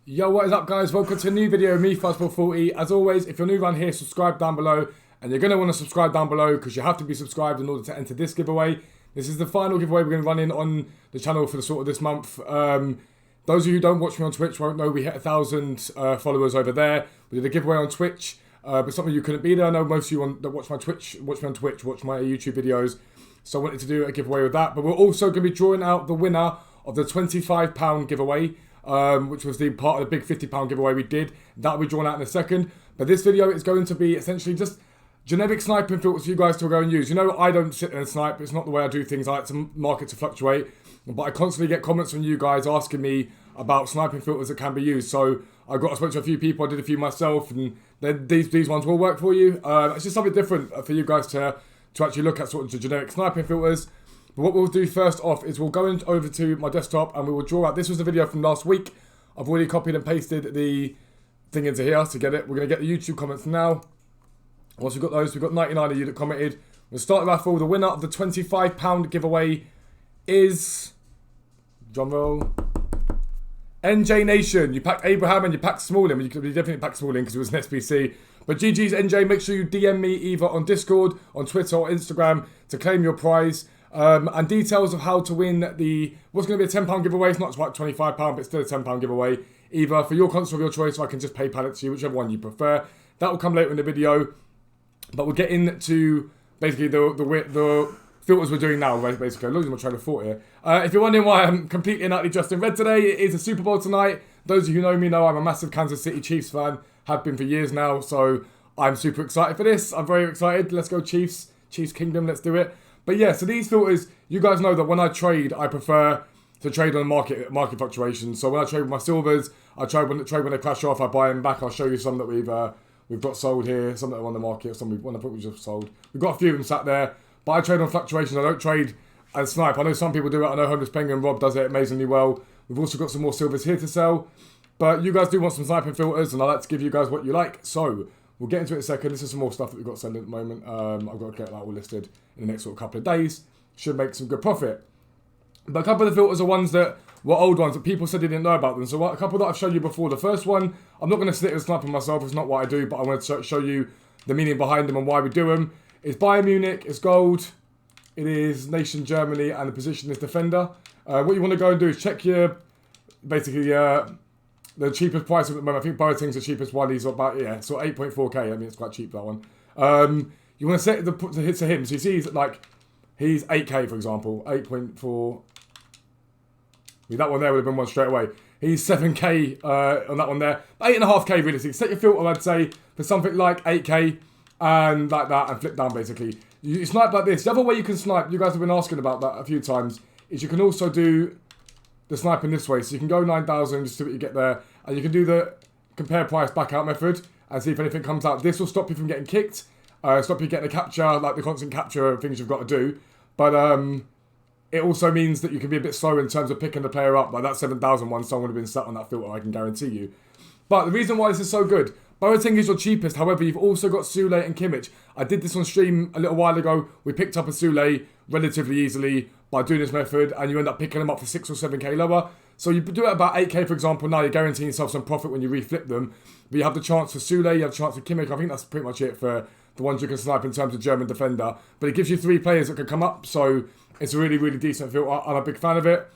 Yo, what is up, guys? Welcome to a new video of me, Fastball40. As always, if you're new around here, subscribe down below. And you're going to want to subscribe down below because you have to be subscribed in order to enter this giveaway. This is the final giveaway we're going to run in on the channel for the sort of this month. Those of you who don't watch me on Twitch won't know we hit 1,000 followers over there. We did a giveaway on Twitch, but some of you couldn't be there. I know most of you that watch my Twitch, watch me on Twitch, watch my YouTube videos. So I wanted to do a giveaway with that. But we're also going to be drawing out the winner of the £25 giveaway, which was the part of the big £50 giveaway we did. That will be drawn out in a second. But this video is going to be essentially just generic sniping filters for you guys to go and use. You know, I don't sit there and snipe. It's not the way I do things. I like to market to fluctuate. But I constantly get comments from you guys asking me about sniping filters that can be used. So I spoke to a few people. I did a few myself, and these ones will work for you. It's just something different for you guys to actually look at sort of the generic sniping filters. But what we'll do first off is we'll go over to my desktop and we will draw out. This was the video from last week. I've already copied and pasted the thing into here to get it. We're going to get the YouTube comments now. Once we've got those, we've got 99 of you that commented. We'll start the raffle. The winner of the £25 giveaway is, drum roll, NJ Nation. You packed Abraham and you packed Smalling. You definitely packed Smalling because it was an SBC. But GG's NJ, make sure you DM me either on Discord, on Twitter or Instagram to claim your prize. And details of how to win what's going to be a £10 giveaway. It's not quite £25, but it's still a £10 giveaway. Either for your console of your choice, or I can just PayPal it to you, whichever one you prefer. That will come later in the video. But we'll get into basically the filters we're doing now, basically. I'm losing my train of thought here. If you're wondering why I'm completely and utterly dressed in red today, it is a Super Bowl tonight. Those of you who know me know I'm a massive Kansas City Chiefs fan. Have been for years now, so I'm super excited for this. I'm very excited. Let's go Chiefs. Chiefs Kingdom, let's do it. But yeah, so these filters, you guys know that when I trade, I prefer to trade on market fluctuations. So when I trade with my silvers, I trade when they crash off, I buy them back. I'll show you some that we've got sold here, some that are on the market, some we just sold. We've got a few of them sat there, but I trade on fluctuations. I don't trade and snipe. I know some people do it. I know Homeless Penguin Rob does it amazingly well. We've also got some more silvers here to sell. But you guys do want some sniping filters, and I like to give you guys what you like. So we'll get into it in a second. This is some more stuff that we've got selling at the moment. I've got to get that all listed in the next sort of couple of days. Should make some good profit. But a couple of the filters are ones that were old ones that people said they didn't know about them. So a couple that I've shown you before. The first one, I'm not going to sit and snipe on myself. It's not what I do, but I want to show you the meaning behind them and why we do them. It's Bayern Munich, it's gold, it is nation Germany, and the position is defender. What you want to go and do is check your, basically, the cheapest price at the moment. I think Boating's the cheapest one. He's about, yeah, so 8.4k. I mean, it's quite cheap, that one. You want to set the hit to him. So you see, he's 8k, for example. 8.4. I mean, that one there would have been one straight away. He's 7k on that one there. 8.5k, realistically. Set your filter, I'd say, for something like 8k and like that, and flip down, basically. You snipe like this. The other way you can snipe, you guys have been asking about that a few times, is you can also do the sniping this way. So you can go 9,000, just see what you get there. And you can do the compare price back out method and see if anything comes out. This will stop you from getting kicked. Stop you getting a capture, like the constant capture of things you've got to do. But it also means that you can be a bit slow in terms of picking the player up. Like that 7,000 one, someone would have been sat on that filter, I can guarantee you. But the reason why this is so good, Boateng is your cheapest. However, you've also got Sule and Kimmich. I did this on stream a little while ago. We picked up a Sule relatively easily by doing this method, and you end up picking them up for 6 or 7k lower. So you do it about 8k, for example. Now you're guaranteeing yourself some profit when you reflip them. But you have the chance for Sule, you have the chance for Kimmich. I think that's pretty much it for the ones you can snipe in terms of German defender. But it gives you 3 players that can come up, so it's a really, really decent filter. I'm a big fan of it.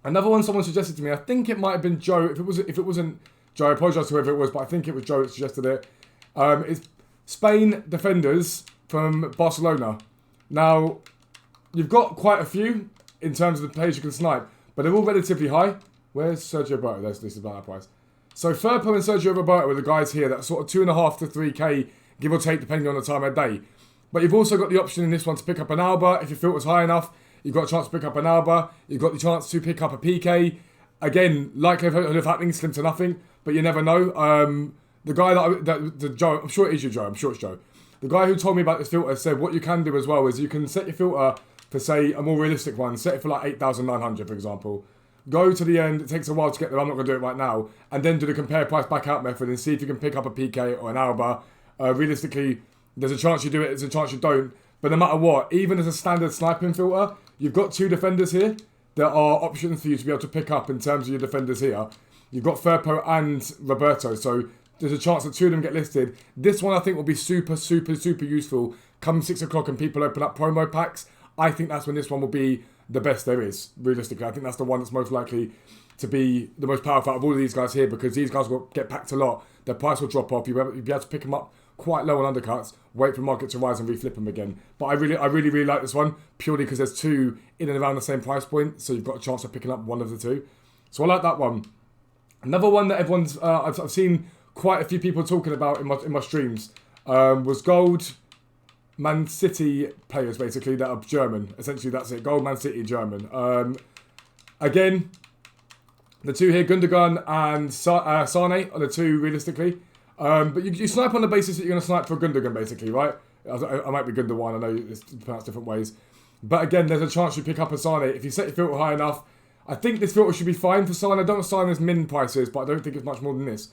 Another one someone suggested to me, I think it might have been Joe. If it wasn't Joe, I apologise to whoever it was, but I think it was Joe that suggested it. It's Spain defenders from Barcelona. Now, you've got quite a few in terms of the players you can snipe, but they're all relatively high. Where's Sergio Roberto? This is about that price. So Firpo and Sergio Roberto are the guys here that are sort of 2.5 to 3k, give or take, depending on the time of day. But you've also got the option in this one to pick up an Alba. If your filter's high enough, you've got a chance to pick up an Alba. You've got the chance to pick up a PK. Again, likelihood of happening slim to nothing, but you never know. The guy that Joe, I'm sure it is you, Joe. I'm sure it's Joe. The guy who told me about this filter said what you can do as well is you can set your filter for, say, a more realistic one. Set it for like 8,900, for example. Go to the end. It takes a while to get there. I'm not going to do it right now. And then do the compare price back out method and see if you can pick up a PK or an Alba. Realistically, there's a chance you do it. There's a chance you don't. But no matter what, even as a standard sniping filter, you've got 2 defenders here. There are options for you to be able to pick up in terms of your defenders here. You've got Firpo and Roberto, so there's a chance that 2 of them get listed. This one I think will be super, super, super useful come 6 o'clock and people open up promo packs. I think that's when this one will be the best there is, realistically. I think that's the one that's most likely to be the most powerful out of all of these guys here, because these guys will get packed a lot. Their price will drop off. You'll be able to pick them up quite low on undercuts, wait for market to rise and reflip them again. But I really like this one, purely because there's 2 in and around the same price point, so you've got a chance of picking up one of the 2. So I like that one. Another one that everyone's, I've seen quite a few people talking about in my streams, was Gold Man City players, basically, that are German. Essentially, that's it. Gold Man City, German. Again, the 2 here, Gundogan and Sane are the 2, realistically. But you snipe on the basis that you're going to snipe for Gundogan, basically, right? I might be Gundogan, I know it's pronounced different ways. But again, there's a chance you pick up a Sane. If you set your filter high enough, I think this filter should be fine for Sane. I don't know Sane's min prices, but I don't think it's much more than this.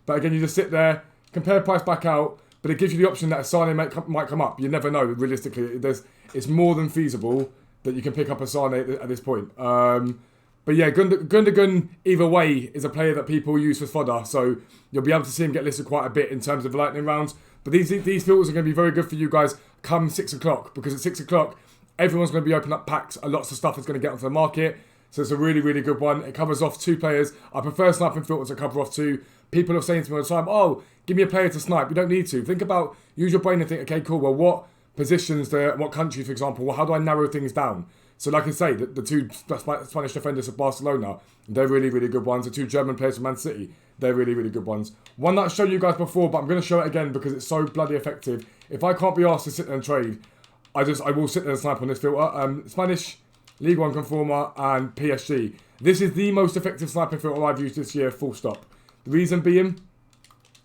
But again, you just sit there, compare price back out, but it gives you the option that a Sane might come up. You never know, realistically. It's more than feasible that you can pick up a Sane at this point. But yeah, Gundogan, either way, is a player that people use for fodder, so you'll be able to see him get listed quite a bit in terms of lightning rounds. But these filters are going to be very good for you guys come 6 o'clock, because at 6 o'clock, everyone's going to be opening up packs, and lots of stuff is going to get onto the market. So it's a really, really good one. It covers off 2 players. I prefer sniping filters to cover off 2. People are saying to me all the time, oh, give me a player to snipe. You don't need to. Think about, use your brain and think, okay, cool, well, what positions, what countries, for example, well, how do I narrow things down? So like I say, the 2 Spanish defenders of Barcelona, they're really, really good ones. The 2 German players from Man City, they're really, really good ones. One that I've shown you guys before, but I'm going to show it again because it's so bloody effective. If I can't be asked to sit there and trade, I will sit there and snipe on this filter. Spanish League 1 Conformer and PSG. This is the most effective sniping filter I've used this year, full stop. The reason being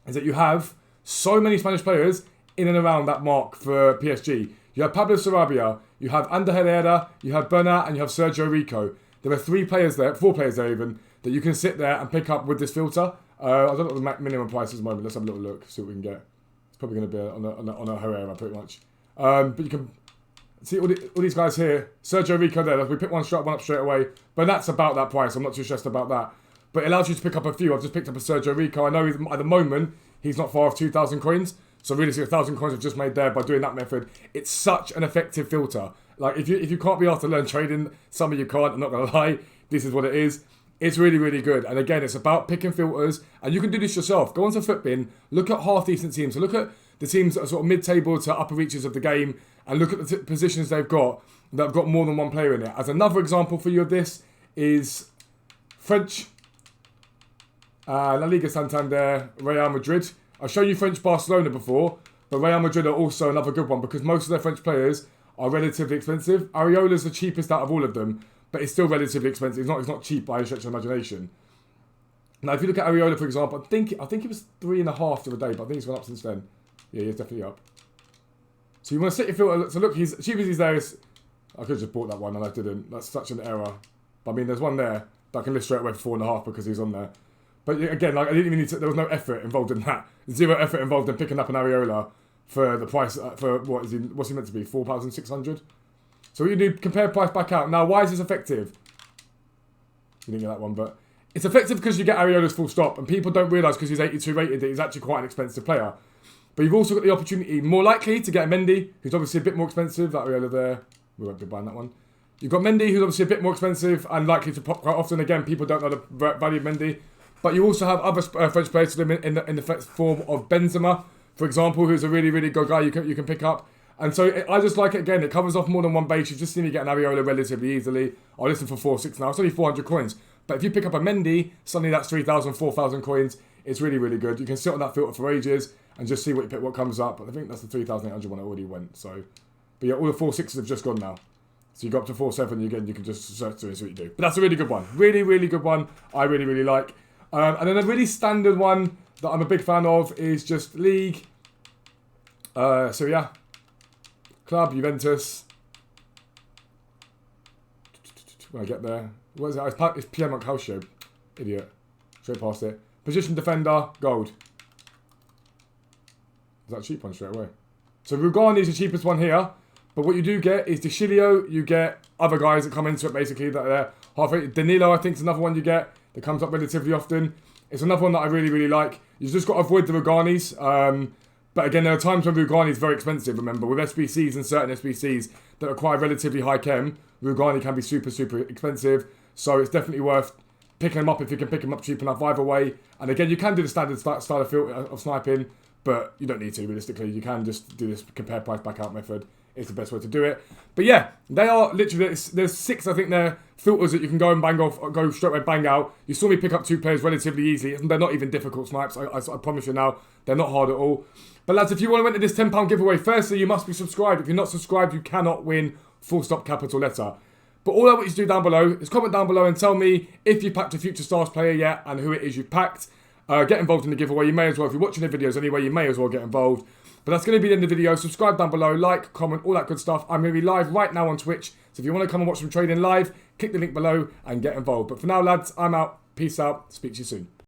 is that you have so many Spanish players in and around that mark for PSG. You have Pablo Sarabia, you have Ander Herrera, you have Bernat, and you have Sergio Rico. There are 4 players there even, that you can sit there and pick up with this filter. I don't know what the minimum price is at the moment. Let's have a little look, see what we can get. It's probably going to be on a Herrera, pretty much. But you can see all these guys here. Sergio Rico there. We pick one up straight away. But that's about that price. I'm not too stressed about that. But it allows you to pick up a few. I've just picked up a Sergio Rico. I know at the moment, he's not far off 2,000 coins. So really, 1,000 coins I've just made there by doing that method. It's such an effective filter. Like, if you can't be asked to learn trading, some of you can't, I'm not going to lie. This is what it is. It's really, really good. And again, it's about picking filters. And you can do this yourself. Go onto Footbin, look at half-decent teams. So look at the teams that are sort of mid-table to upper reaches of the game, and look at the positions they've got that have got more than one player in it. As another example for you of this is French, La Liga Santander, Real Madrid. I've shown you French Barcelona before, but Real Madrid are also another good one because most of their French players are relatively expensive. Areola's the cheapest out of all of them, but it's still relatively expensive. It's not cheap by a stretch of imagination. Now, if you look at Areola, for example, I think it was 3.5 the other day, but I think it's gone up since then. Yeah, he's definitely up. So you want to set your filter. So look, he's cheap as he's there. I could have just bought that one and I didn't. That's such an error. But I mean, there's one there that I can list straight away for 4.5 because he's on there. But again, like I didn't even need to. There was no effort involved in that. 0 effort involved in picking up an Areola for the price. For what's he meant to be? 4,600. So what you do, compare price back out. Now, why is this effective? You didn't get that one, but it's effective because you get Areola's full stop, and people don't realise because he's 82 rated that he's actually quite an expensive player. But you've also got the opportunity, more likely, to get a Mendy, who's obviously a bit more expensive. That Areola there, we won't be buying that one. You've got Mendy, who's obviously a bit more expensive and likely to pop quite often. Again, people don't know the value of Mendy. But you also have other French players in the form of Benzema, for example, who's a really, really good guy you can pick up. And so I just like it again. It covers off more than one base. You've just seen me get an Areola relatively easily. I'll listen for 4.6 now. It's only 400 coins. But if you pick up a Mendy, suddenly that's 3,000, 4,000 coins. It's really, really good. You can sit on that filter for ages and just see what comes up. I think that's the 3,800 one that already went. So, but yeah, all the 4.6s have just gone now. So you go up to 4.7 again. You can just search through and see what you do. But that's a really good one. Really, really good one. I really, really like. And then a really standard one that I'm a big fan of is just League. So yeah. Club, Juventus. When I get there. What is it? It's Pierre Calcio. Idiot. Straight past it. Position defender, gold. Is that a cheap one straight away? So Rugani is the cheapest one here. But what you do get is Deschilio. You get other guys that come into it basically that are half rated. Danilo, I think, is another one you get. that comes up relatively often. It's another one that I really, really like. You've just got to avoid the Ruganis. But again, there are times when Rugani is very expensive, remember. With SBCs and certain SBCs that require relatively high chem, Rugani can be super, super expensive. So it's definitely worth picking them up if you can pick them up cheap enough either way. And again, you can do the standard style of sniping, but you don't need to, realistically. You can just do this compare price back out method. It's the best way to do it. But yeah, they are literally, there's 6, I think, they're filters that you can go and bang off, go straight away bang out. You saw me pick up 2 players relatively easily. They're not even difficult snipes, I promise you now. They're not hard at all. But lads, if you want to enter this £10 giveaway, firstly, you must be subscribed. If you're not subscribed, you cannot win, full stop, capital letter. But all I want you to do down below is comment down below and tell me if you packed a Future Stars player yet and who it is you packed. Get involved in the giveaway. You may as well, if you're watching the videos anyway, you may as well get involved. But that's going to be the end of the video. Subscribe down below, like, comment, all that good stuff. I'm going to be live right now on Twitch. So if you want to come and watch some trading live, click the link below and get involved. But for now, lads, I'm out. Peace out. Speak to you soon.